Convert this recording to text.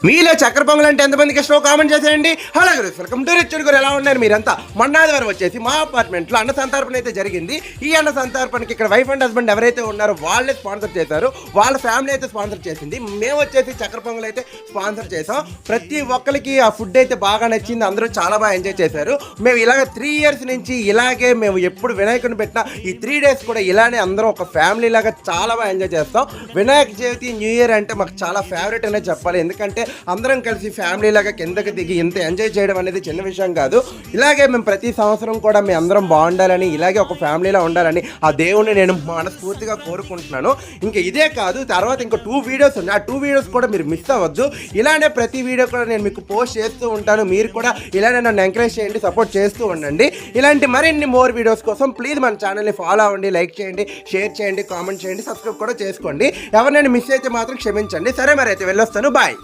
మీలో చక్కెర పొంగల్ అంటే ఎంతమందికి ఇష్టం కామెంట్ చేసేయండి. Hello guru, welcome to Rich Guru. ఎలా ఉన్నారు మీరంతా? మొన్నాదివారం వచ్చేసి మా అపార్ట్మెంట్లో అన్న సంతర్పణ అయితే జరిగింది. ఈ అన్న సంతర్పణకి ఇక్కడ వైఫ్ అండ్ హస్బెండ్ ఎవరైతే ఉన్నారో వాళ్ళే స్పాన్సర్ చేశారు. వాళ్ళ ఫ్యామిలీ అయితే స్పాన్సర్ చేసింది. మేము వచ్చేసి చక్కెర పొంగల్ అయితే స్పాన్సర్ చేసాం. ప్రతి ఒక్కరికి ఆ ఫుడ్ అయితే బాగా నచ్చింది. అందరూ చాలా బాగా ఎంజాయ్ చేశారు. మేము ఇలాగ 3 years నుంచి ఇలాగే మేము ఎప్పుడు వినాయకుడిని పెట్టినా ఈ 3 days కూడా ఇలానే అందరం ఒక ఫ్యామిలీ లాగా చాలా బాగా ఎంజాయ్ చేస్తాం. వినాయక చవితి, న్యూ ఇయర్ అంటే మాకు చాలా ఫేవరెట్ అనే చెప్పాలి. ఎందుకంటే అందరం కలిసి ఫ్యామిలీ లాగా కిందకి దిగి ఇంత ఎంజాయ్ చేయడం అనేది చిన్న విషయం కాదు. ఇలాగే మేము ప్రతి సంవత్సరం కూడా మేము అందరం బాగుండాలని, ఇలాగే ఒక ఫ్యామిలీలో ఉండాలని ఆ దేవుణ్ణి నేను మనస్ఫూర్తిగా కోరుకుంటున్నాను. ఇంకా ఇదే కాదు, తర్వాత ఇంకా 2 videos ఉన్నాయి. ఆ 2 videos కూడా మీరు మిస్ అవ్వద్దు. ఇలానే ప్రతి వీడియో కూడా నేను మీకు పోస్ట్ చేస్తూ ఉంటాను. మీరు కూడా ఇలానే నన్ను ఎంకరేజ్ చేయండి, సపోర్ట్ చేస్తూ ఉండండి. ఇలాంటి మరిన్ని మోర్ వీడియోస్ కోసం ప్లీజ్ మన ఛానల్ని ఫాలో అవ్వండి, లైక్ చేయండి, షేర్ చేయండి, కామెంట్ చేయండి, సబ్స్క్రైబ్ కూడా చేసుకోండి. ఎవరినైనా మిస్ అయితే మాత్రం క్షమించండి. సరే, మరి అయితే వెళ్ళొస్తాను. బాయ్.